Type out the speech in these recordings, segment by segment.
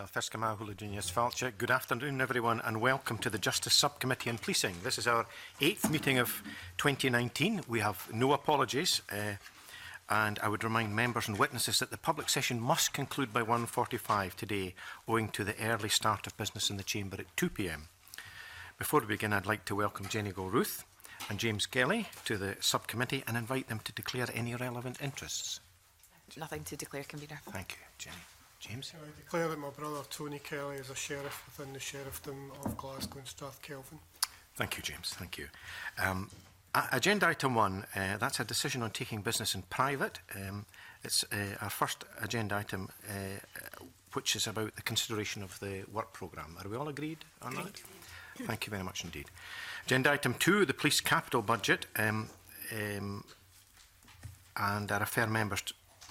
Good afternoon, everyone, and welcome to the Justice Subcommittee on Policing. This is our 8th meeting of 2019. We have no apologies, and I would remind members and witnesses that the public session must conclude by 1:45 today, owing to the early start of business in the Chamber at 2 p.m. Before we begin, I'd like to welcome Jenny Goldruth and James Kelly to the subcommittee and invite them to declare any relevant interests. Nothing to declare, Convener. Thank you, Jenny. James? I declare that my brother Tony Kelly is a sheriff within the sheriffdom of Glasgow and Strathkelvin. Thank you, James. Thank you. Agenda item 1, that's a decision on taking business in private. It's our first agenda item, which is about the consideration of the work programme. Are we all agreed on that? Thank you very much indeed. Agenda item 2, the police capital budget. And I refer members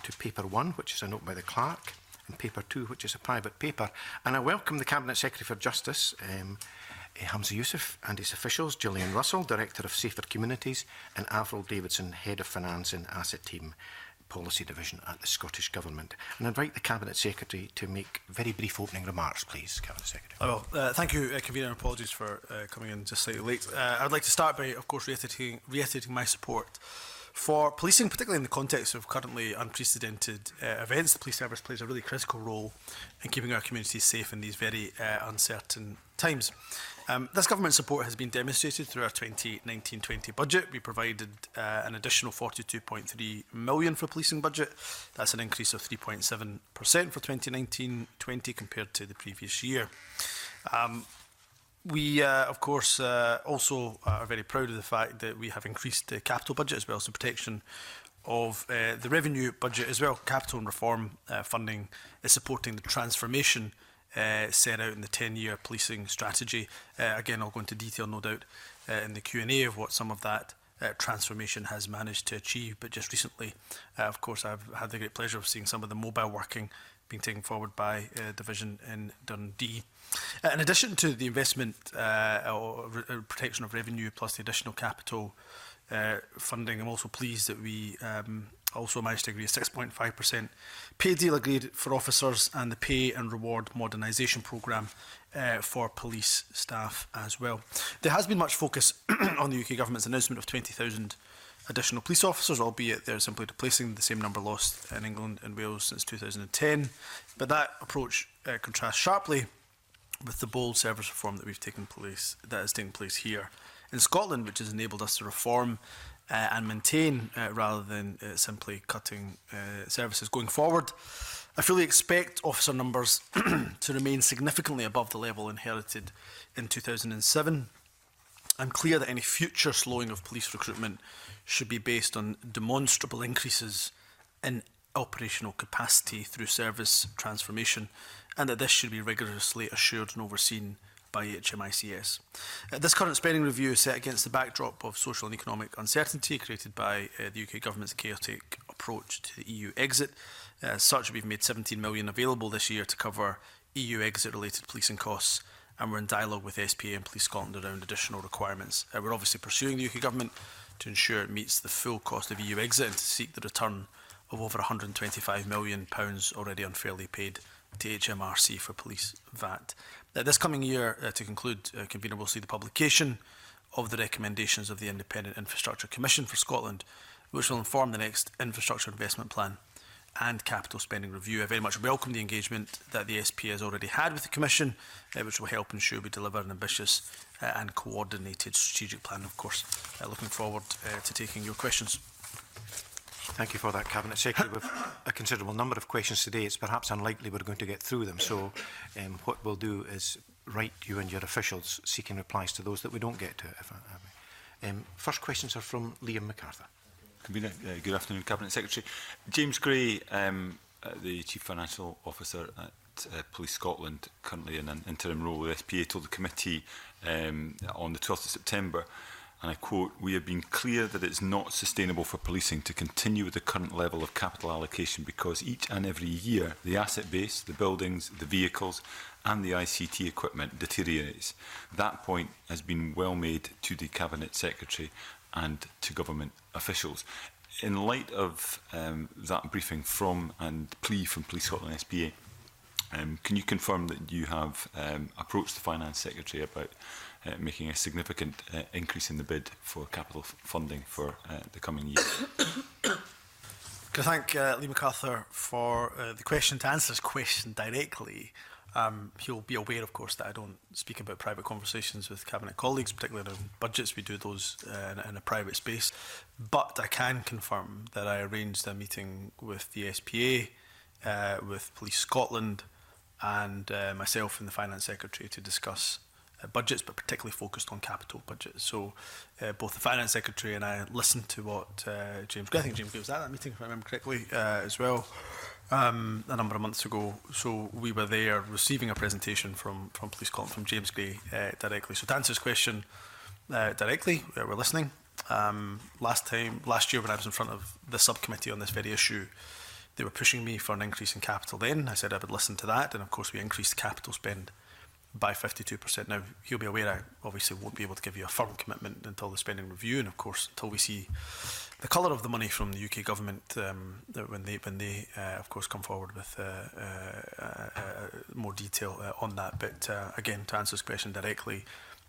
to paper 1, which is a note by the clerk, and paper 2, which is a private paper. And I welcome the Cabinet Secretary for Justice, Hamza Youssef, and his officials, Gillian Russell, Director of Safer Communities, and Avril Davidson, Head of Finance and Asset Team Policy Division at the Scottish Government. And I invite the Cabinet Secretary to make very brief opening remarks, please, Cabinet Secretary. I will. Thank you, Convener, and apologies for coming in just slightly late. I would like to start by, of course, reiterating my support for policing, particularly in the context of currently unprecedented events. The police service plays a really critical role in keeping our communities safe in these very uncertain times. This government support has been demonstrated through our 2019-20 budget. We provided an additional £42.3 million for policing budget. That's an increase of 3.7% for 2019-20 compared to the previous year. We, of course, also are very proud of the fact that we have increased the capital budget as well as the protection of the revenue budget as well. Capital and reform funding is supporting the transformation set out in the 10-year policing strategy. Again, I'll go into detail, no doubt, in the Q&A of what some of that transformation has managed to achieve. But just recently, of course, I've had the great pleasure of seeing some of the mobile working being taken forward by division in Dundee. In addition to the investment or protection of revenue plus the additional capital funding, I'm also pleased that we also managed to agree a 6.5% pay deal agreed for officers and the pay and reward modernisation programme for police staff as well. There has been much focus on the UK Government's announcement of 20,000 additional police officers, albeit they're simply replacing the same number lost in England and Wales since 2010. But that approach contrasts sharply with the bold service reform that has taken place here in Scotland, which has enabled us to reform and maintain rather than simply cutting services going forward. I fully expect officer numbers to remain significantly above the level inherited in 2007. I'm clear that any future slowing of police recruitment should be based on demonstrable increases in operational capacity through service transformation, and that this should be rigorously assured and overseen by HMICS. This current spending review is set against the backdrop of social and economic uncertainty created by the UK Government's chaotic approach to the EU exit. As such, we've made £17 million available this year to cover EU exit-related policing costs, and we're in dialogue with SPA and Police Scotland around additional requirements. We're obviously pursuing the UK Government to ensure it meets the full cost of EU exit and to seek the return of over £125 million already unfairly paid to HMRC for police VAT. This coming year, to conclude, Convener, will see the publication of the recommendations of the Independent Infrastructure Commission for Scotland, which will inform the next infrastructure investment plan and capital spending review. I very much welcome the engagement that the SPA has already had with the Commission, which will help ensure we deliver an ambitious and coordinated strategic plan. Of course, looking forward to taking your questions. Thank you for that, Cabinet Secretary. With a considerable number of questions today, it's perhaps unlikely we're going to get through them. So what we'll do is write you and your officials seeking replies to those that we don't get to. First questions are from Liam MacArthur. Convener, good afternoon, Cabinet Secretary. James Gray, the Chief Financial Officer at Police Scotland, currently in an interim role with SPA, told the committee on the 12th of September, and I quote, "We have been clear that it's not sustainable for policing to continue with the current level of capital allocation because each and every year the asset base, the buildings, the vehicles and the ICT equipment deteriorates. That point has been well made to the Cabinet Secretary and to government officials." In light of that briefing from and plea from Police Scotland SPA, Can you confirm that you have approached the Finance Secretary about making a significant increase in the bid for capital funding for the coming year? Can I thank Lee MacArthur for the question. To answer this question directly, he'll be aware, of course, that I don't speak about private conversations with Cabinet colleagues, particularly on budgets. We do those in a private space. But I can confirm that I arranged a meeting with the SPA, with Police Scotland, and myself and the Finance Secretary to discuss budgets, but particularly focused on capital budgets. So both the Finance Secretary and I listened to what James Gray, I think James Gray was at that meeting, if I remember correctly, as well, a number of months ago. So we were there receiving a presentation from Police Scotland, from James Gray directly. So to answer his question directly, we're listening. Last year when I was in front of the subcommittee on this very issue, they were pushing me for an increase in capital then. I said I would listen to that, and of course we increased capital spend by 52%. Now, he'll be aware I obviously won't be able to give you a firm commitment until the spending review, and of course until we see the colour of the money from the UK government when they of course come forward with more detail on that. But again, to answer this question directly,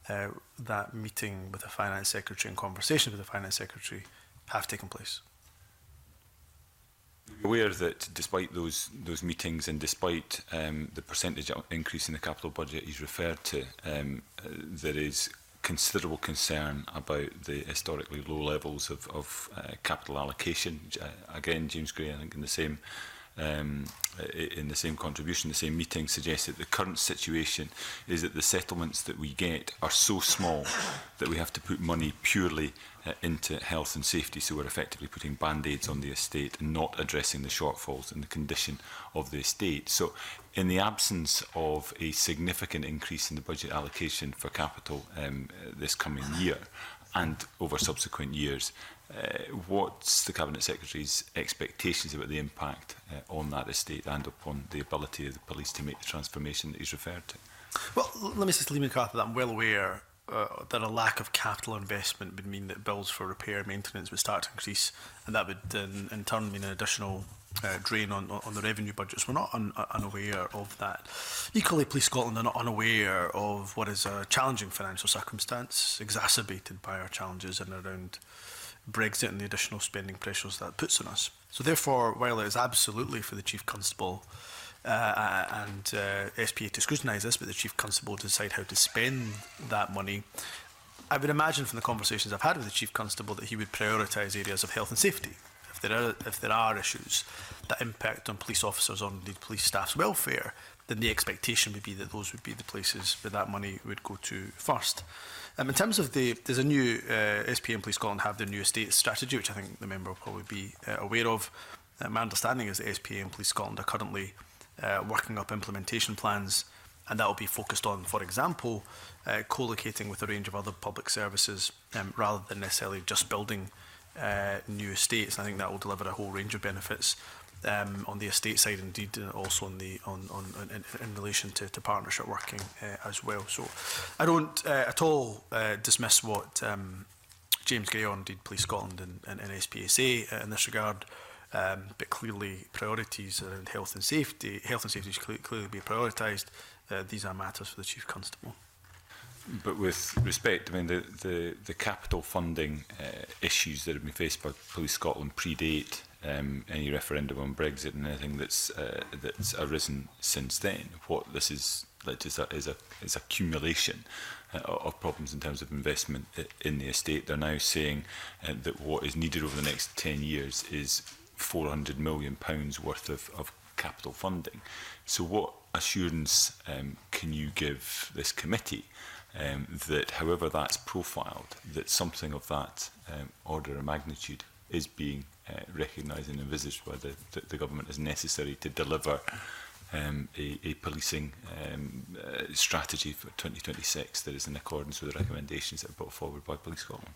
that meeting with the Finance Secretary and conversations with the Finance Secretary have taken place. Aware that despite those meetings and despite the percentage increase in the capital budget he's referred to, there is considerable concern about the historically low levels of capital allocation. Again, James Gray, I think in the same contribution, the same meeting, suggests that the current situation is that the settlements that we get are so small that we have to put money purely into health and safety. So we're effectively putting band-aids on the estate and not addressing the shortfalls in the condition of the estate. So in the absence of a significant increase in the budget allocation for capital this coming year and over subsequent years, what's the Cabinet Secretary's expectations about the impact on that estate and upon the ability of the police to make the transformation that he's referred to? Well, let me say to Lee MacArthur that I'm well aware that a lack of capital investment would mean that bills for repair and maintenance would start to increase, and that would in turn mean an additional drain on the revenue budgets. We're not unaware of that. Equally, Police Scotland are not unaware of what is a challenging financial circumstance, exacerbated by our challenges in and around Brexit and the additional spending pressures that puts on us. So therefore, while it is absolutely for the Chief Constable and SPA to scrutinise this, but the Chief Constable to decide how to spend that money, I would imagine from the conversations I've had with the Chief Constable that he would prioritise areas of health and safety. If there are issues that impact on police officers or indeed police staff's welfare, then the expectation would be that those would be the places where that money would go to first. In terms of there's a new SPA and Police Scotland have their new estate strategy, which I think the member will probably be aware of. My understanding is that SPA and Police Scotland are currently working up implementation plans, and that will be focused on, for example, co-locating with a range of other public services rather than necessarily just building new estates. I think that will deliver a whole range of benefits on the estate side, indeed, also in relation to partnership working as well. So I don't at all dismiss what James Gray or indeed Police Scotland and SPA say in this regard, but clearly priorities around health and safety should clearly be prioritised. These are matters for the Chief Constable. But with respect, I mean, the capital funding issues that have been faced by Police Scotland predate any referendum on Brexit and anything that's arisen since then. What this is led to is accumulation of problems in terms of investment in the estate. They're now saying that what is needed over the next 10 years is £400 million worth of capital funding. So what assurance can you give this committee that, however that's profiled, that something of that order of magnitude is being recognised and envisaged by the government as necessary to deliver a policing strategy for 2026 that is in accordance with the recommendations that are brought forward by Police Scotland?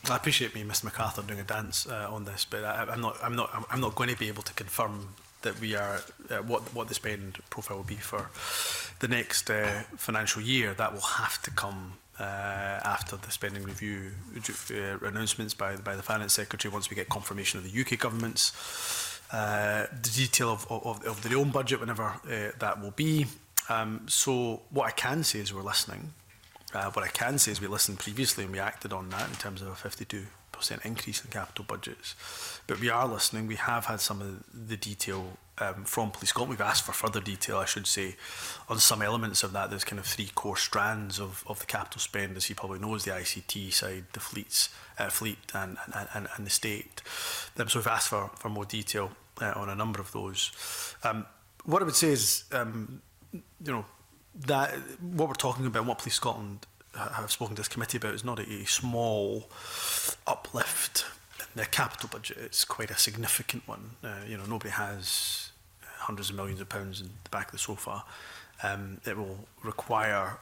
I appreciate me, Mr MacArthur, doing a dance on this, but I'm not going to be able to confirm that we are what the spend profile will be for the next financial year. That will have to come after the spending review announcements by the Finance Secretary, once we get confirmation of the UK government's the detail of their own budget whenever that will be. So what I can say is we're listening. What I can say is we listened previously and we acted on that in terms of a 52% increase in capital budgets. But we are listening. We have had some of the detail from Police Scotland. We've asked for further detail, I should say, on some elements of that. There's kind of three core strands of the capital spend, as he probably knows, the ICT side, the fleet and the state. So we've asked for more detail on a number of those. What I would say is, that what we're talking about, what Police Scotland have spoken to this committee about, is not a small uplift in their capital budget. It's quite a significant one. Nobody has hundreds of millions of pounds in the back of the sofa. It will require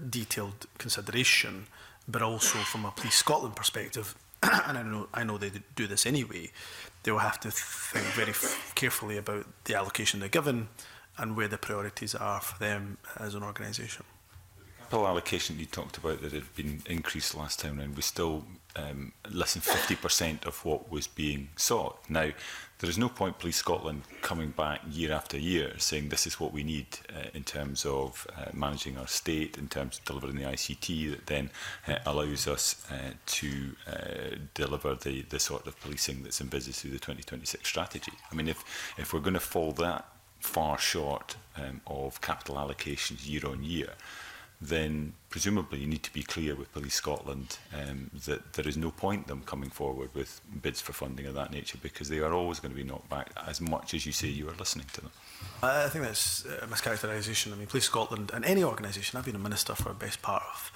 detailed consideration, but also from a Police Scotland perspective, and I know they do this anyway, they will have to think very carefully about the allocation they're given and where the priorities are for them as an organisation. Capital allocation you talked about that had been increased last time round was still less than 50% of what was being sought. Now, there is no point Police Scotland coming back year after year saying this is what we need in terms of managing our state, in terms of delivering the ICT that then allows us to deliver the sort of policing that's envisaged through the 2026 strategy. I mean, if we're going to fall that far short of capital allocations year on year, then presumably you need to be clear with Police Scotland that there is no point them coming forward with bids for funding of that nature, because they are always going to be knocked back as much as you say you are listening to them. I think that's a mischaracterisation. I mean, Police Scotland and any organisation, I've been a minister for the best part of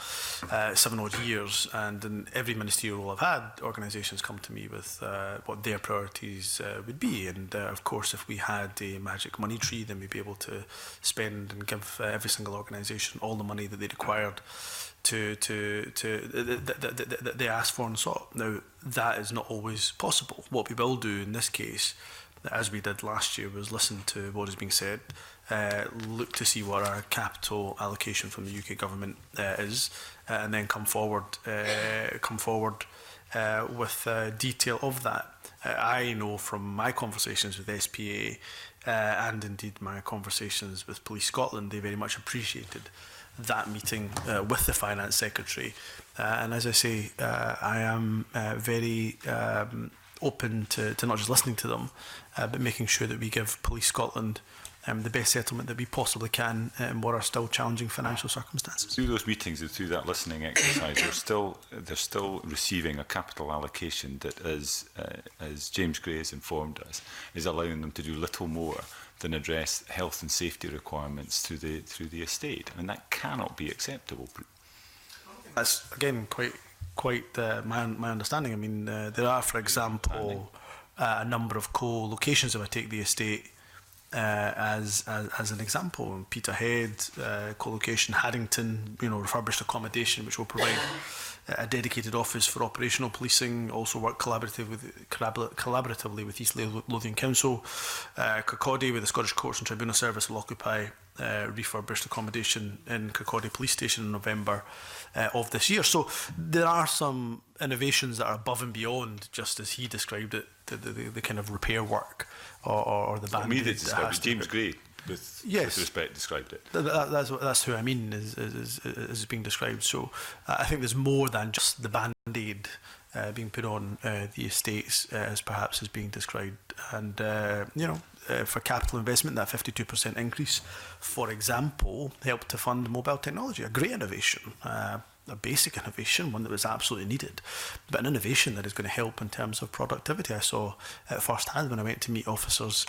7 odd years, and in every ministerial role I've had, organisations come to me with what their priorities would be. And of course, if we had a magic money tree, then we'd be able to spend and give every single organisation all the money that they required that they asked for and sought. Now, that is not always possible. What we will do in this case, as we did last year, was listen to what is being said, look to see what our capital allocation from the UK government is, and then come forward with detail of that. I know from my conversations with SPA and indeed my conversations with Police Scotland, they very much appreciated that meeting with the Finance Secretary. And as I say, I am very open to not just listening to them, but making sure that we give Police Scotland the best settlement that we possibly can in what are still challenging financial circumstances. Through those meetings and through that listening exercise, they're still receiving a capital allocation that, as James Gray has informed us, is allowing them to do little more than address health and safety requirements through the estate. I mean, that cannot be acceptable. That's again quite my understanding. I mean, there are, for example, a number of co-locations. If I take the estate as an example, Peterhead co-location, Haddington, refurbished accommodation, which will provide a dedicated office for operational policing. Also work collaboratively with East Lothian Council. Kirkcaldy, with the Scottish Courts and Tribunal Service, will occupy refurbished accommodation in Kirkcaldy Police Station in November of this year. So there are some innovations that are above and beyond, just as he described it, the kind of repair work or the band. Me that described it, James Gray, with respect, described it. That's who I mean is being described. So I think there's more than just the band-aid being put on the estates as perhaps is being described. And for capital investment, that 52% increase, for example, helped to fund mobile technology, a great innovation, a basic innovation, one that was absolutely needed, but an innovation that is going to help in terms of productivity. I saw at first hand when I went to meet officers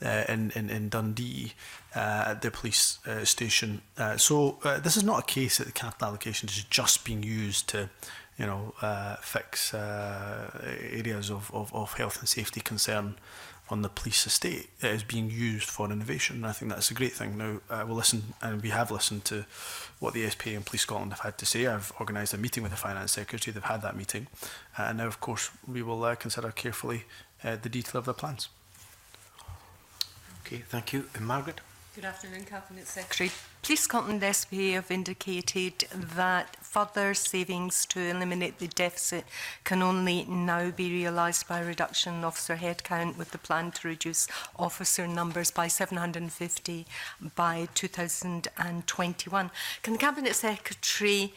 in Dundee at the police station. So this is not a case that the capital allocation is just being used to fix areas of health and safety concern on the police estate. It is being used for innovation, and I think that's a great thing. Now, we'll listen, and we have listened to what the SPA and Police Scotland have had to say. I've organised a meeting with the Finance Secretary. They've had that meeting, and now, of course, we will consider carefully the detail of their plans. Okay, thank you. And Margaret? Good afternoon, Cabinet Secretary. Police Scotland SPA have indicated that further savings to eliminate the deficit can only now be realised by a reduction in officer headcount, with the plan to reduce officer numbers by 750 by 2021. Can the Cabinet Secretary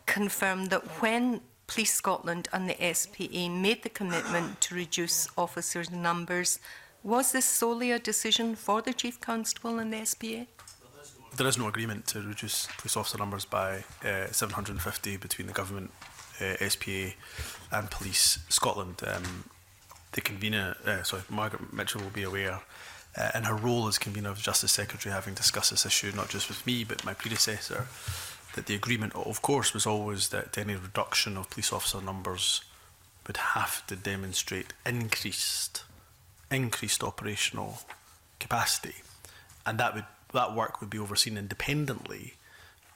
confirm that when Police Scotland and the SPA made the commitment to reduce officers' numbers, was this solely a decision for the Chief Constable and the SPA? There is no agreement to reduce police officer numbers by 750 between the government, SPA and Police Scotland. The convener, Margaret Mitchell will be aware, in her role as convener of Justice Secretary, having discussed this issue not just with me but my predecessor, that the agreement, of course, was always that any reduction of police officer numbers would have to demonstrate increased operational capacity, and that work would be overseen independently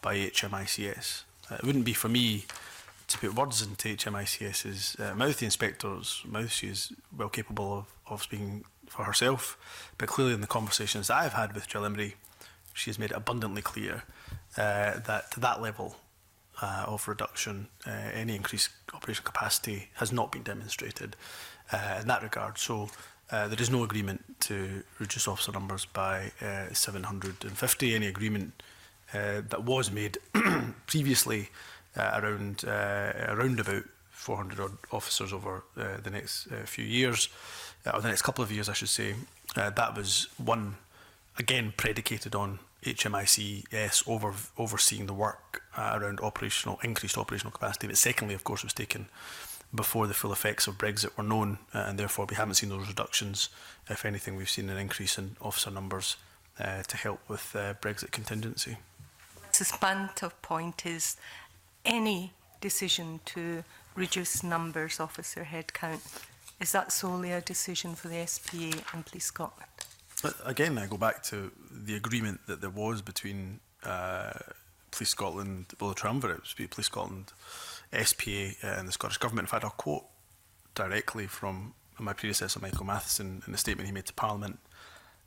by HMICS. It wouldn't be for me to put words into HMICS's mouth. The inspector's mouth, she is well capable of speaking for herself, but clearly in the conversations that I've had with Jill Emery, she has made it abundantly clear that to that level of reduction, any increased operational capacity has not been demonstrated in that regard. So there is no agreement to reduce officer numbers by 750. Any agreement that was made previously around about 400 odd officers over the next few years, or the next couple of years, I should say, that was one, again, predicated on HMICS overseeing the work around increased operational capacity. But secondly, of course, it was taken before the full effects of Brexit were known, and therefore we haven't seen those reductions. If anything, we've seen an increase in officer numbers to help with Brexit contingency. Substantive point is any decision to reduce numbers officer headcount, is that solely a decision for the SPA and Police Scotland? Again, I go back to the agreement that there was between Police Scotland, well, the triumvirate, Police Scotland, SPA and the Scottish Government. In fact, I'll quote directly from my predecessor, Michael Matheson, in the statement he made to Parliament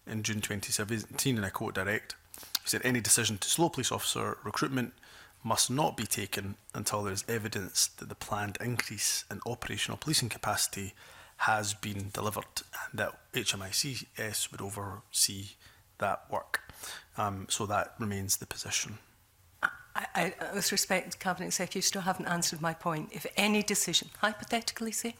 in June 2017, and I quote direct. He said, "Any decision to slow police officer recruitment must not be taken until there is evidence that the planned increase in operational policing capacity has been delivered, and that HMICS would oversee that work." So that remains the position. I, with respect, Cabinet Secretary, you still haven't answered my point. If any decision, hypothetically say,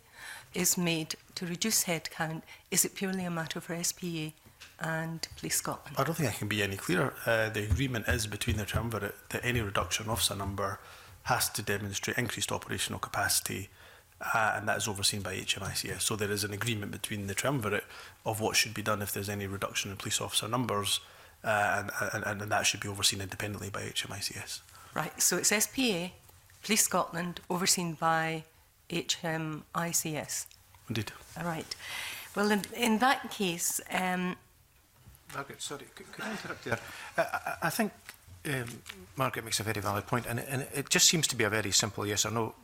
is made to reduce headcount, is it purely a matter for SPA and Police Scotland? I don't think I can be any clearer. The agreement is between the triumvirate that any reduction in officer number has to demonstrate increased operational capacity, and that is overseen by HMICS. So there is an agreement between the triumvirate of what should be done if there's any reduction in police officer numbers, and that should be overseen independently by HMICS. Right, so it's SPA, Police Scotland, overseen by HMICS. Indeed. All right. Well, in that case... Margaret, sorry, could I interrupt there? I think Margaret makes a very valid point, and it just seems to be a very simple yes or no,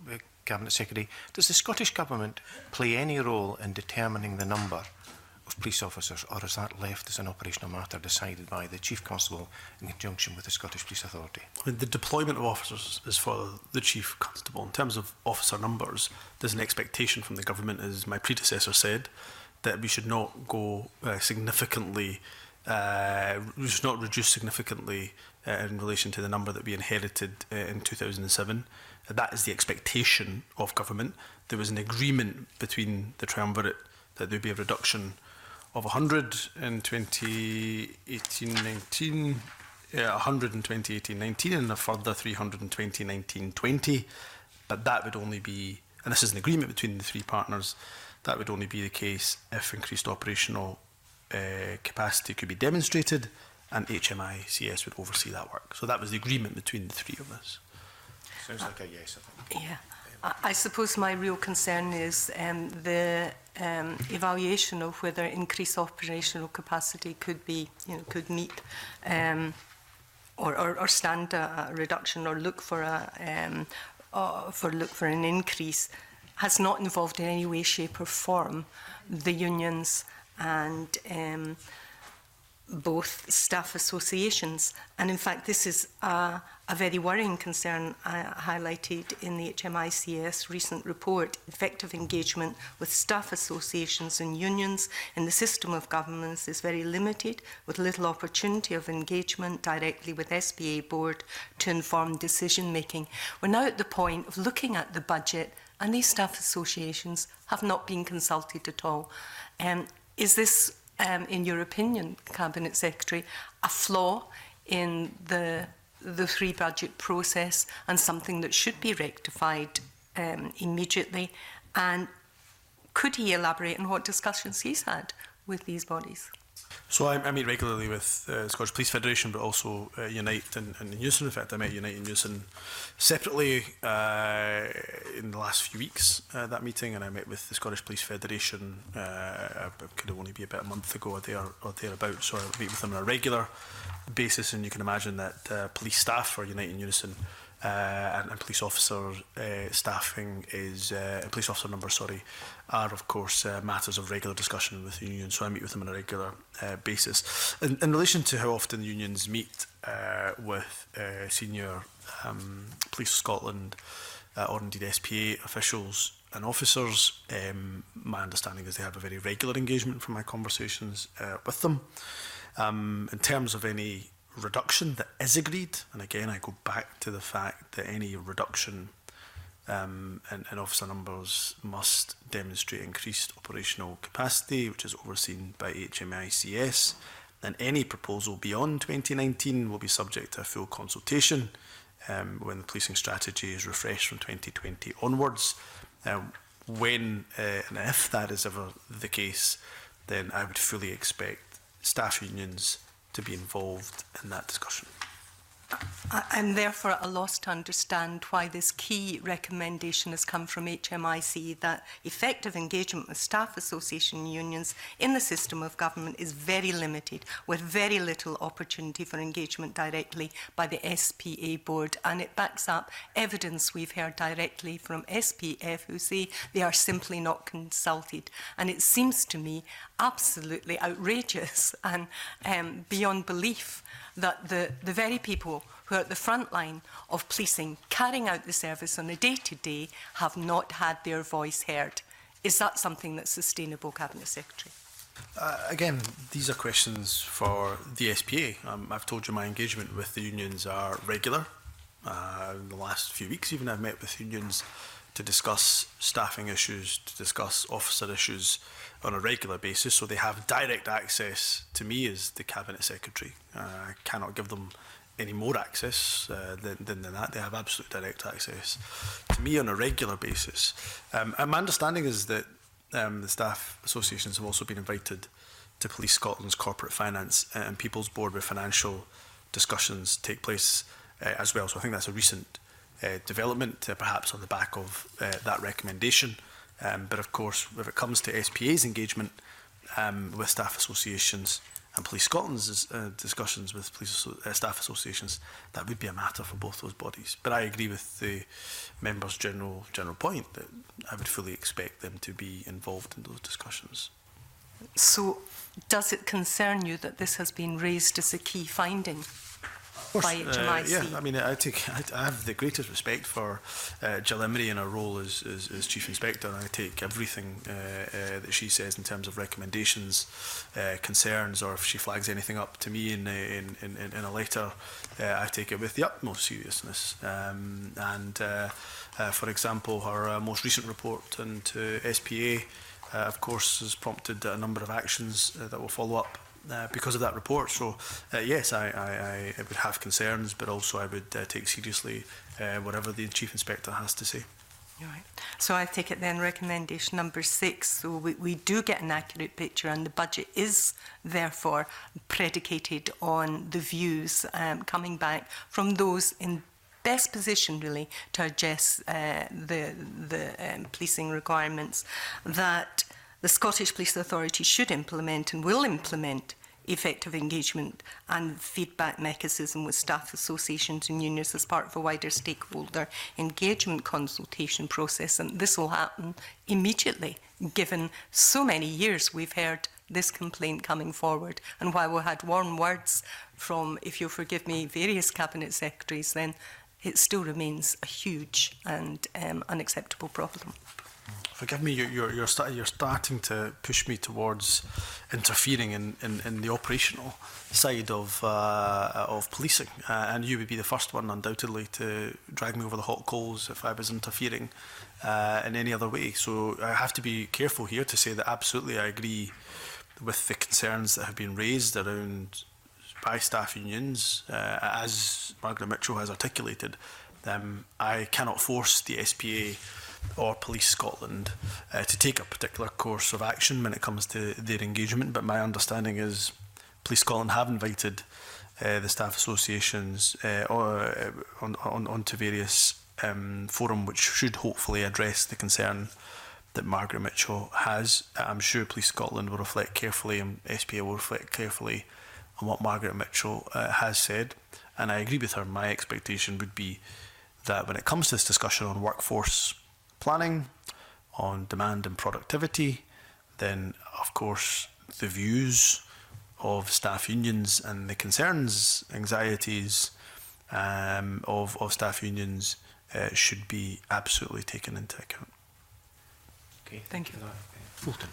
Cabinet Secretary. Does the Scottish Government play any role in determining the number of police officers, or is that left as an operational matter decided by the Chief Constable in conjunction with the Scottish Police Authority? The deployment of officers is for the Chief Constable. In terms of officer numbers, there's an expectation from the Government, as my predecessor said, that we should not go significantly, we should not reduce significantly in relation to the number that we inherited in 2007. That is the expectation of Government. There was an agreement between the triumvirate that there would be a reduction of 100 in 2018-19, 100 in 2018-19, and a further 300 in 2019-20. But that would only be, and this is an agreement between the three partners, that would only be the case if increased operational capacity could be demonstrated, and HMICS would oversee that work. So that was the agreement between the three of us. Sounds like a yes, I think. Yeah. I suppose my real concern is the evaluation of whether increased operational capacity could be, could meet or stand a reduction, or look for an increase, has not involved in any way, shape, or form the unions and both staff associations. And in fact, this is a very worrying concern highlighted in the HMICS recent report. Effective engagement with staff associations and unions in the system of governments is very limited, with little opportunity of engagement directly with SPA board to inform decision making. We're now at the point of looking at the budget, and these staff associations have not been consulted at all. Is this, in your opinion, Cabinet Secretary, a flaw in the three budget process and something that should be rectified immediately? And could he elaborate on what discussions he's had with these bodies? So I meet regularly with the Scottish Police Federation, but also Unite and Unison. In fact, I met Unite and Unison separately in the last few weeks, that meeting, and I met with the Scottish Police Federation, could have only be about a month ago or thereabouts, so I meet with them on a regular basis, and you can imagine that police staff for Unite and Unison and police officer staffing is police officer numbers, are of course matters of regular discussion with the union. So I meet with them on a regular basis. In relation to how often the unions meet with senior Police Scotland or indeed SPA officials and officers, my understanding is they have a very regular engagement from my conversations with them. In terms of any reduction that is agreed, and again I go back to the fact that any reduction in officer numbers must demonstrate increased operational capacity, which is overseen by HMICS, and any proposal beyond 2019 will be subject to a full consultation when the policing strategy is refreshed from 2020 onwards. When and if that is ever the case, then I would fully expect staff unions to be involved in that discussion. I'm therefore at a loss to understand why this key recommendation has come from HMIC, that effective engagement with staff association unions in the system of government is very limited, with very little opportunity for engagement directly by the SPA board. And it backs up evidence we've heard directly from SPF, who say they are simply not consulted. And it seems to me absolutely outrageous and beyond belief that the very people who are at the front line of policing, carrying out the service on a day-to-day, have not had their voice heard. Is that something that's sustainable, Cabinet Secretary? Again, these are questions for the SPA. I've told you my engagement with the unions are regular. In the last few weeks even, I've met with unions to discuss staffing issues, to discuss officer issues on a regular basis, so they have direct access to me as the Cabinet Secretary. I cannot give them any more access than that. They have absolute direct access to me on a regular basis. And my understanding is that the staff associations have also been invited to Police Scotland's Corporate Finance and People's Board, where financial discussions take place as well. So I think that's a recent development, perhaps on the back of that recommendation. But of course, if it comes to SPA's engagement with staff associations and Police Scotland's discussions with staff associations, that would be a matter for both those bodies. But I agree with the member's general point that I would fully expect them to be involved in those discussions. So does it concern you that this has been raised as a key finding by HMIC? Yeah, I mean, I have the greatest respect for Jill Emery in her role as Chief Inspector, and I take everything that she says in terms of recommendations, concerns, or if she flags anything up to me in a letter, I take it with the utmost seriousness. For example, her most recent report into SPA, of course, has prompted a number of actions that will follow up because of that report. So yes, I would have concerns, but also I would take seriously whatever the Chief Inspector has to say. All right. So I take it then recommendation number 6. So we do get an accurate picture, and the budget is therefore predicated on the views coming back from those in best position really to address the policing requirements, that the Scottish Police Authority should implement and will implement effective engagement and feedback mechanism with staff associations and unions as part of a wider stakeholder engagement consultation process. And this will happen immediately, given so many years we've heard this complaint coming forward. And while we had warm words from, if you'll forgive me, various Cabinet Secretaries, then it still remains a huge and unacceptable problem. Forgive me, you're starting to push me towards interfering in the operational side of policing, and you would be the first one, undoubtedly, to drag me over the hot coals if I was interfering in any other way. So I have to be careful here to say that absolutely I agree with the concerns that have been raised around by staff unions, as Margaret Mitchell has articulated. I cannot force the SPA or Police Scotland to take a particular course of action when it comes to their engagement, but my understanding is Police Scotland have invited the staff associations onto various forum which should hopefully address the concern that Margaret Mitchell has. I'm sure Police Scotland will reflect carefully and SPA will reflect carefully on what Margaret Mitchell has said, and I agree with her. My expectation would be that when it comes to this discussion on workforce planning, on demand and productivity, then of course the views of staff unions and the concerns, anxieties of staff unions should be absolutely taken into account. Okay, Thank you. Fulton.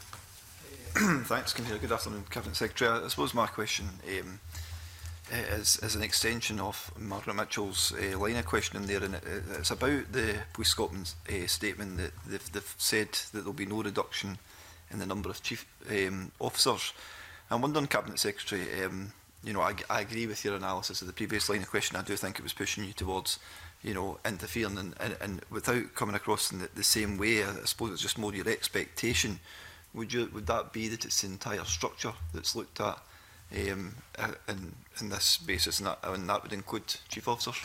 Thanks, Convener. Good afternoon, Cabinet Secretary. I suppose my question is an extension of Margaret Mitchell's line of questioning there, and it's about the Police Scotland statement that they've said that there'll be no reduction in the number of chief officers. I'm wondering, Cabinet Secretary, you know, I agree with your analysis of the previous line of question. I do think it was pushing you towards, you know, interfering and without coming across in the same way. I suppose it's just more your expectation. Would that be that it's the entire structure that's looked at in this basis, and that would include chief officers?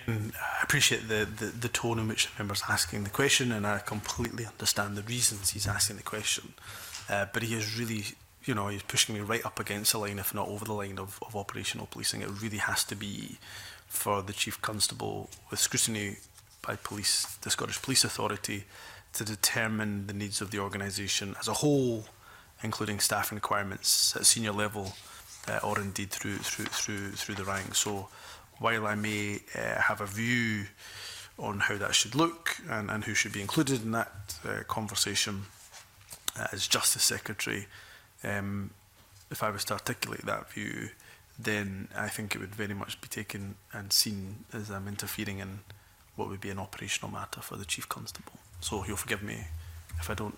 I appreciate the tone in which the member's asking the question, and I completely understand the reasons he's asking the question. But he is really, you know, he's pushing me right up against the line, if not over the line, of operational policing. It really has to be for the Chief Constable, with scrutiny by the Scottish Police Authority, to determine the needs of the organisation as a whole, including staffing requirements at senior level, or indeed through the ranks. So while I may have a view on how that should look and who should be included in that conversation as Justice Secretary, if I was to articulate that view, then I think it would very much be taken and seen as I'm interfering in what would be an operational matter for the Chief Constable. So you'll forgive me if I'm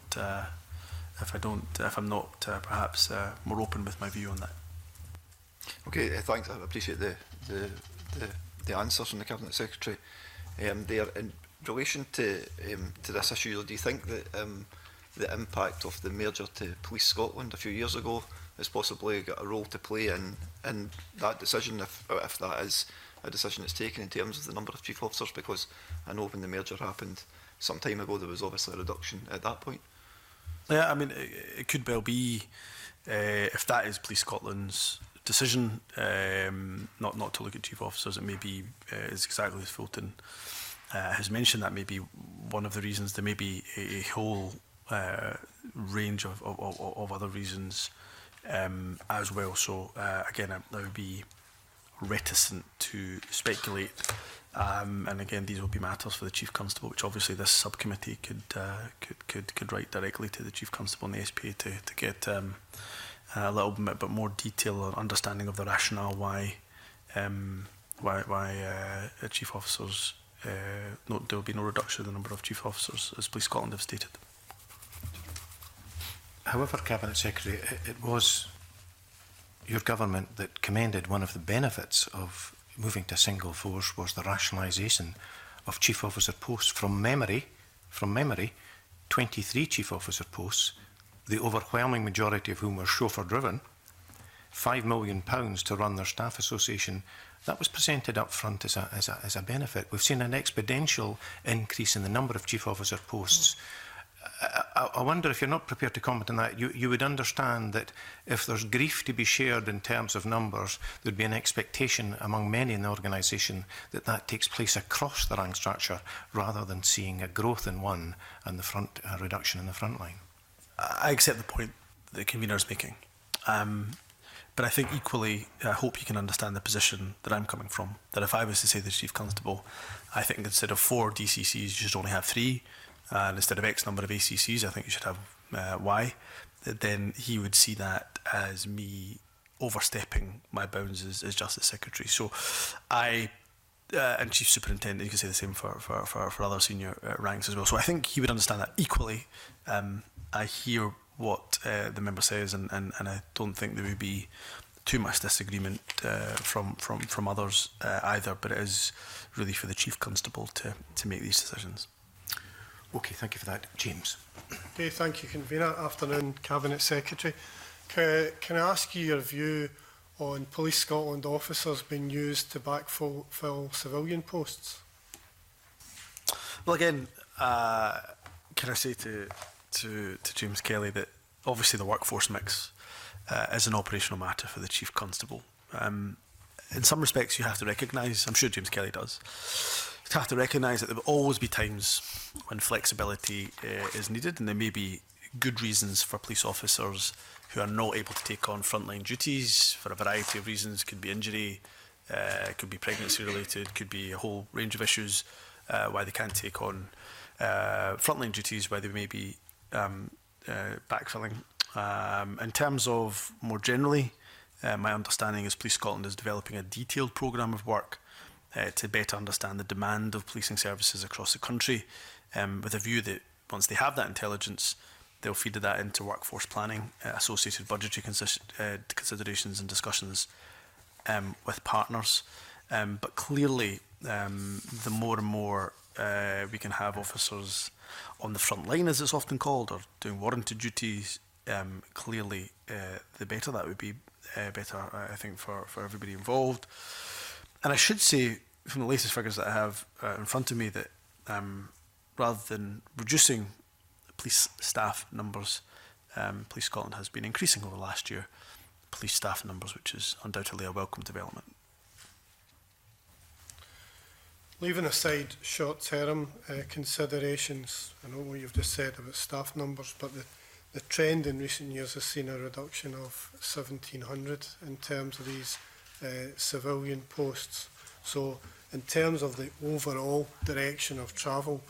not perhaps more open with my view on that. Okay, thanks. I appreciate the answers from the Cabinet Secretary. There, in relation to this issue, do you think that the impact of the merger to Police Scotland a few years ago has possibly got a role to play in that decision, if that is a decision that's taken in terms of the number of chief officers? Because I know when the merger happened some time ago, there was obviously a reduction at that point. Yeah, I mean, it could well be, if that is Police Scotland's decision, not to look at chief officers. It may be, is exactly as Fulton has mentioned, that may be one of the reasons. There may be a whole range of other reasons as well. So again, I would be reticent to speculate. And again, these will be matters for the Chief Constable, which obviously this subcommittee could write directly to the Chief Constable and the SPA to get a little bit more detail or understanding of the rationale why chief officers, there will be no reduction in the number of chief officers, as Police Scotland have stated. However, Cabinet Secretary, it was your government that commended one of the benefits of moving to a single force was the rationalisation of chief officer posts. From memory, 23 chief officer posts, the overwhelming majority of whom were chauffeur-driven, £5 million to run their staff association. That was presented up front as a benefit. We've seen an exponential increase in the number of chief officer posts. I wonder if you're not prepared to comment on that. You would understand that if there's grief to be shared in terms of numbers, there'd be an expectation among many in the organisation that that takes place across the rank structure rather than seeing a growth in one and a reduction in the front line. I accept the point the convener is making. But I think equally, I hope you can understand the position that I'm coming from. That if I was to say to the Chief Constable, I think instead of 4 DCCs, you should only have 3, and instead of X number of ACCs, I think you should have Y, then he would see that as me overstepping my bounds as Justice Secretary. So and Chief Superintendent, you can say the same for other senior ranks as well. So I think he would understand that equally. I hear what the member says, and I don't think there would be too much disagreement from others either, but it is really for the Chief Constable to make these decisions. Okay, thank you for that. James. Okay, thank you, Convener. Afternoon, Cabinet Secretary. Can I ask you your view on Police Scotland officers being used to backfill civilian posts? Well, again, can I say to James Kelly that obviously the workforce mix is an operational matter for the Chief Constable. In some respects, you have to recognise, I'm sure James Kelly does, you have to recognise that there will always be times when flexibility is needed, and there may be good reasons for police officers who are not able to take on frontline duties for a variety of reasons. Could be injury, could be pregnancy related, could be a whole range of issues why they can't take on frontline duties, why they may be backfilling. In terms of more generally, my understanding is Police Scotland is developing a detailed programme of work to better understand the demand of policing services across the country, with a view that once they have that intelligence, they'll feed that into workforce planning, associated budgetary considerations and discussions with partners. But clearly, the more and more we can have officers on the front line, as it's often called, or doing warranted duties, clearly the better that would be, better, I think, for everybody involved. And I should say, from the latest figures that I have in front of me, that rather than reducing police staff numbers, Police Scotland has been increasing over the last year police staff numbers, which is undoubtedly a welcome development. Leaving aside short-term considerations, I know what you've just said about staff numbers, but the trend in recent years has seen a reduction of 1,700 in terms of these civilian posts. So in terms of the overall direction of travel,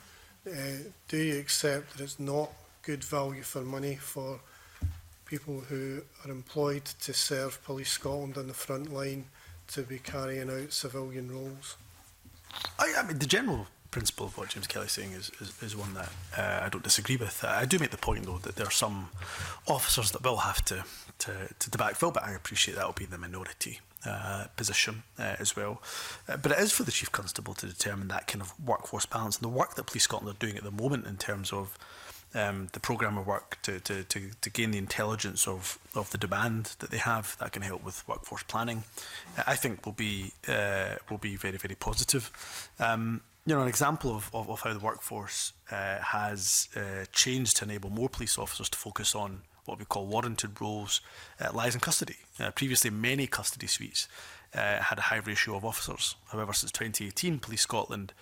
do you accept that it's not good value for money for people who are employed to serve Police Scotland on the front line to be carrying out civilian roles? I mean, the general principle of what James Kelly is saying is one that I don't disagree with. I do make the point, though, that there are some officers that will have to backfill, but I appreciate that will be the minority position as well. But it is for the Chief Constable to determine that kind of workforce balance, and the work that Police Scotland are doing at the moment in terms of the programme of work to gain the intelligence of the demand that they have, that can help with workforce planning, I think will be very, very positive. You know, an example of how the workforce has changed to enable more police officers to focus on what we call warranted roles lies in custody. Previously, many custody suites had a high ratio of officers. However, since 2018, Police Scotland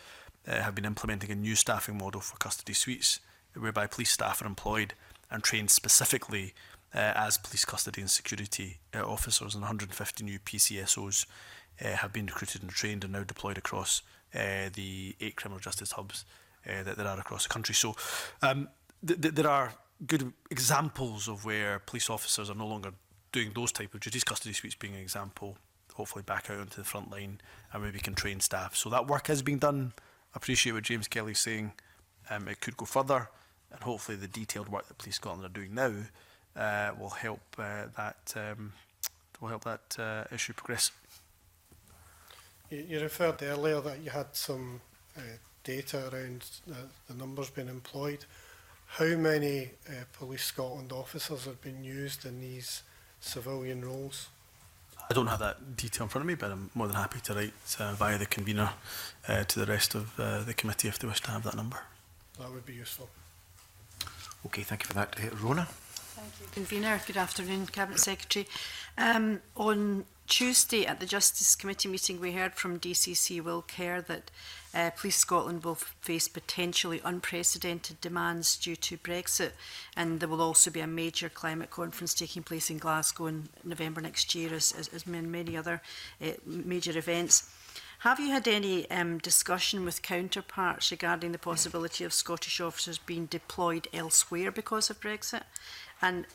have been implementing a new staffing model for custody suites, whereby police staff are employed and trained specifically as police custody and security officers, and 150 new PCSOs have been recruited and trained and now deployed across the 8 criminal justice hubs that there are across the country. So there are good examples of where police officers are no longer doing those type of duties, custody suites being an example, hopefully back out onto the front line and maybe can train staff. So that work is being done. I appreciate what James Kelly is saying. It could go further, and hopefully the detailed work that Police Scotland are doing now will help that issue progress. You referred earlier that you had some data around the numbers being employed. How many Police Scotland officers have been used in these civilian roles? I don't have that detail in front of me, but I'm more than happy to write via the convener to the rest of the committee if they wish to have that number. That would be useful. Okay, thank you for that. Rona? Convener, good afternoon, Cabinet Secretary. On Tuesday at the Justice Committee meeting, we heard from DCC Will Kerr that Police Scotland will face potentially unprecedented demands due to Brexit, and there will also be a major climate conference taking place in Glasgow in November next year, as many other major events. Have you had any discussion with counterparts regarding the possibility of Scottish officers being deployed elsewhere because of Brexit? And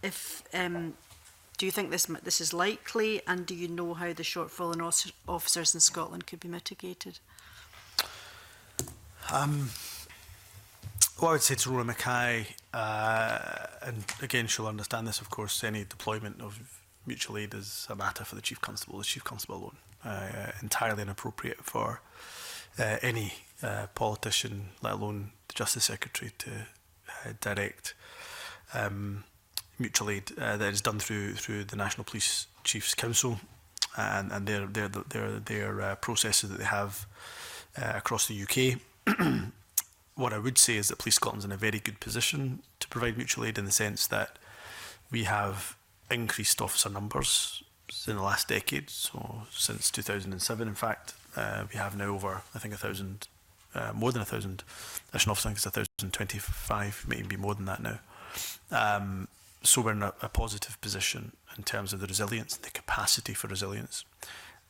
if do you think this is likely, and do you know how the shortfall in officers in Scotland could be mitigated? What I would say to Rory Mackay, and again she'll understand this, of course, any deployment of mutual aid is a matter for the Chief Constable alone. Entirely inappropriate for any politician, let alone the Justice Secretary, to direct mutual aid that is done through the National Police Chiefs Council and their processes that they have across the UK. What I would say is that Police Scotland's in a very good position to provide mutual aid, in the sense that we have increased officer numbers in the last decade. So since 2007, in fact, we have now over, I think, 1,000, more than 1,000 additional officers. I think it's 1,025, maybe be more than that now. So we're in a positive position in terms of the resilience, the capacity for resilience.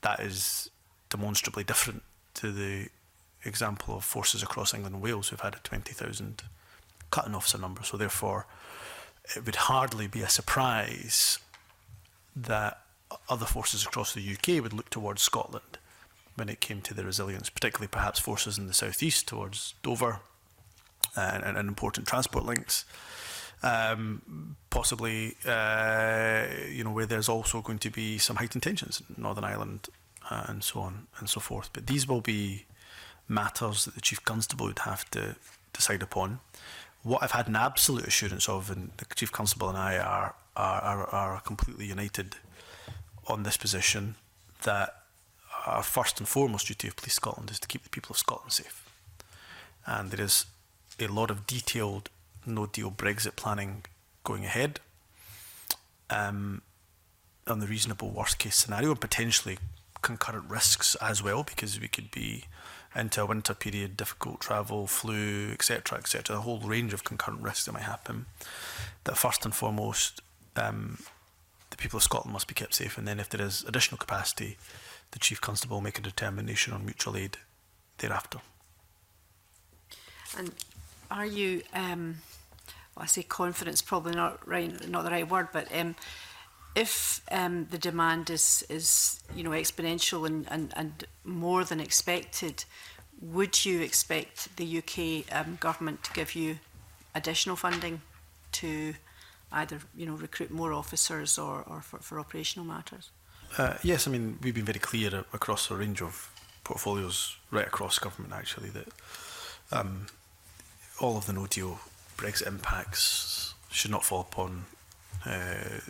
That is demonstrably different to the example of forces across England and Wales who've had a 20,000 cut in officer number. So therefore, it would hardly be a surprise that other forces across the UK would look towards Scotland when it came to the resilience, particularly perhaps forces in the southeast towards Dover and important transport links. Possibly, where there's also going to be some heightened tensions in Northern Ireland and so on and so forth. But these will be matters that the Chief Constable would have to decide upon. What I've had an absolute assurance of, and the Chief Constable and I are completely united on this position, that our first and foremost duty of Police Scotland is to keep the people of Scotland safe. And there is a lot of detailed no-deal Brexit planning going ahead on the reasonable worst-case scenario, and potentially concurrent risks as well, because we could be into a winter period, difficult travel, flu, etc., a whole range of concurrent risks that might happen. That first and foremost, the people of Scotland must be kept safe, and then if there is additional capacity, the Chief Constable will make a determination on mutual aid thereafter. And are you, I say confidence, probably not the right word, but if the demand is exponential and more than expected, would you expect the UK government to give you additional funding to either recruit more officers or for operational matters? Yes, I mean, we've been very clear across a range of portfolios right across government, actually, that all of the no-deal Brexit impacts should not fall upon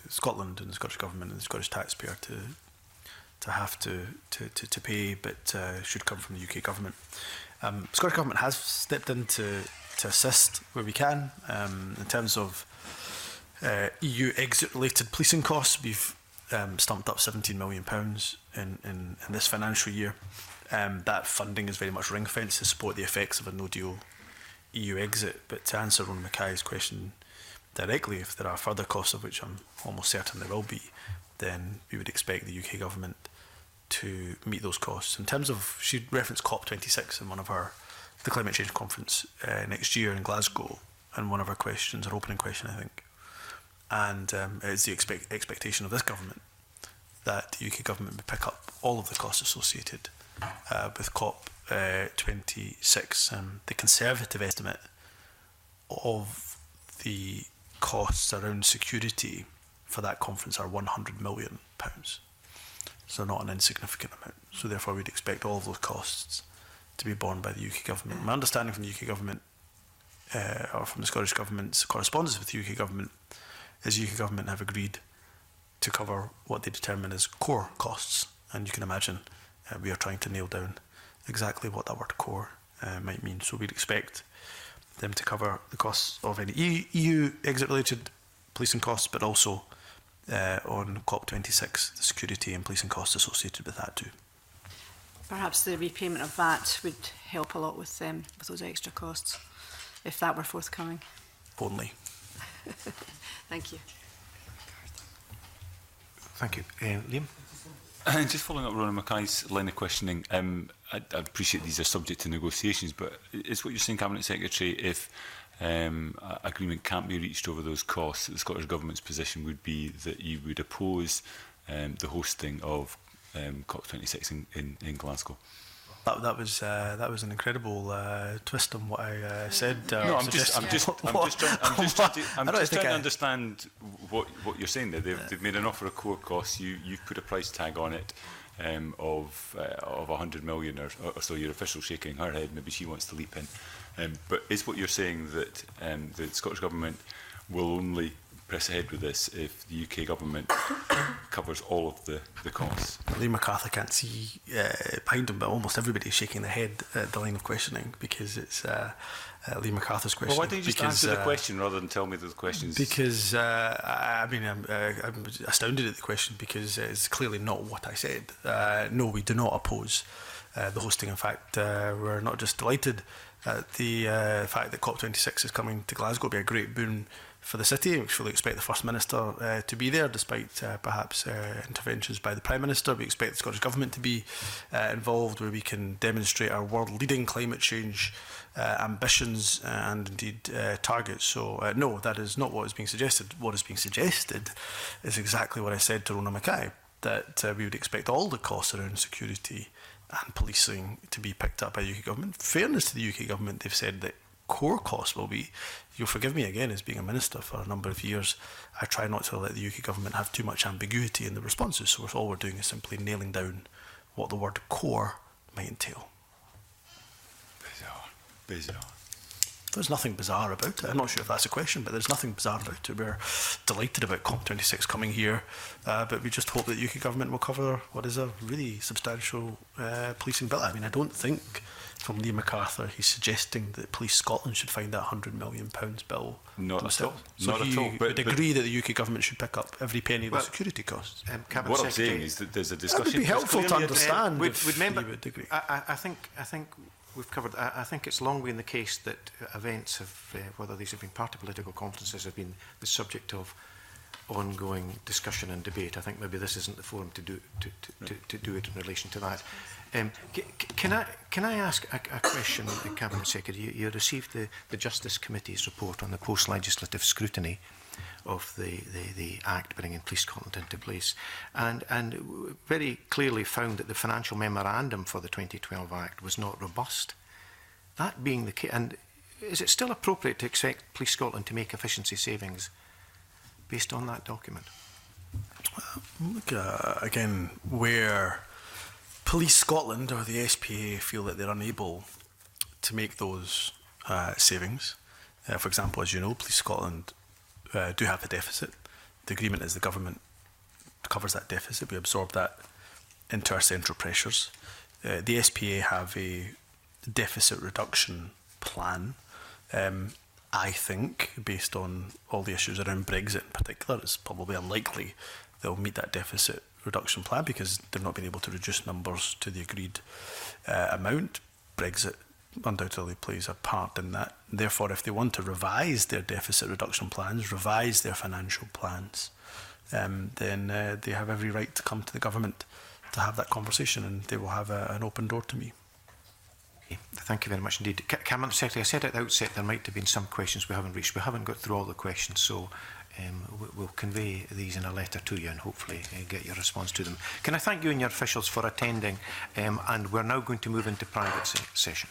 Scotland and the Scottish Government and the Scottish taxpayer to have to pay, but should come from the UK Government. Scottish Government has stepped in to assist where we can. In terms of EU exit-related policing costs, we've stumped up £17 million in this financial year. That funding is very much ring-fenced to support the effects of a no-deal EU exit. But to answer Ronan Mackay's question directly, if there are further costs, of which I'm almost certain there will be, then we would expect the UK Government to meet those costs. In terms of, she referenced COP26 in the Climate Change Conference next year in Glasgow, and one of her questions, her opening question, I think. And it's the expectation of this government that the UK Government would pick up all of the costs associated with COP26. The conservative estimate of the costs around security for that conference are £100 million. So not an insignificant amount. So therefore we'd expect all of those costs to be borne by the UK Government. My understanding from the UK Government, or from the Scottish Government's correspondence with the UK Government, is the UK Government have agreed to cover what they determine as core costs. And you can imagine we are trying to nail down exactly what that word core might mean. So we'd expect them to cover the costs of any EU exit-related policing costs, but also on COP26, the security and policing costs associated with that too. Perhaps the repayment of that would help a lot with those extra costs, if that were forthcoming. Only. Thank you. Thank you. Liam? Just following up Ronan Mackay's line of questioning, I appreciate these are subject to negotiations, but is what you're saying, Cabinet Secretary, if agreement can't be reached over those costs, the Scottish Government's position would be that you would oppose the hosting of COP26 in Glasgow? That was an incredible twist on what I said. No, I'm just trying to understand what you're saying there. They've made an offer of core costs. You've put a price tag on it of 100 million or so. Your official shaking her head. Maybe she wants to leap in. But is what you're saying that the Scottish Government will only press ahead with this if the UK Government covers all of the costs? Liam MacArthur can't see behind him, but almost everybody's shaking their head at the line of questioning because it's Liam MacArthur's question. Well, why don't you just answer the question rather than tell me the questions? Because, I'm astounded at the question because it's clearly not what I said. No, we do not oppose the hosting. In fact, we're not just delighted at the fact that COP26 is coming to Glasgow. It'll be a great boon for the city. We fully expect the First Minister to be there, despite perhaps interventions by the Prime Minister. We expect the Scottish Government to be involved, where we can demonstrate our world-leading climate change ambitions and indeed targets. So no, that is not what is being suggested. What is being suggested is exactly what I said to Ronan Mackay, that we would expect all the costs around security and policing to be picked up by the UK Government. Fairness to the UK Government, they've said that core costs will be, you'll forgive me again as being a minister for a number of years, I try not to let the UK Government have too much ambiguity in the responses, so all we're doing is simply nailing down what the word core might entail. Bizarre. There's nothing bizarre about it. I'm not sure if that's a question, but there's nothing bizarre about it. We're delighted about COP26 coming here, but we just hope that the UK Government will cover what is a really substantial policing bill. I mean, I don't think from Liam MacArthur he's suggesting that Police Scotland should find that £100 million bill themselves. So he would agree that the UK Government should pick up every penny of the security costs. What I'm saying is that there's a discussion. It would be helpful to understand would if member, you would agree. I think we've covered. I think it's long been the case that events have, whether these have been party political conferences, have been the subject of ongoing discussion and debate. I think maybe this isn't the forum to do it in relation to that. Can I ask a question, Cabinet Secretary? You received the Justice Committee's report on the post-legislative scrutiny of the Act bringing Police Scotland into place, and very clearly found that the financial memorandum for the 2012 Act was not robust. That being the case, and is it still appropriate to expect Police Scotland to make efficiency savings based on that document? Look, again, where Police Scotland or the SPA feel that they're unable to make those savings, for example, as you know, Police Scotland do have a deficit. The agreement is the government covers that deficit. We absorb that into our central pressures. The SPA have a deficit reduction plan. I think, based on all the issues around Brexit in particular, it's probably unlikely they'll meet that deficit reduction plan because they've not been able to reduce numbers to the agreed amount. Brexit undoubtedly plays a part in that. Therefore, if they want to revise their deficit reduction plans, revise their financial plans, then they have every right to come to the government to have that conversation, and they will have an open door to me. Okay, thank you very much indeed. Cabinet Secretary, I said at the outset there might have been some questions we haven't reached. We haven't got through all the questions, so we'll convey these in a letter to you and hopefully get your response to them. Can I thank you and your officials for attending, and we're now going to move into private session.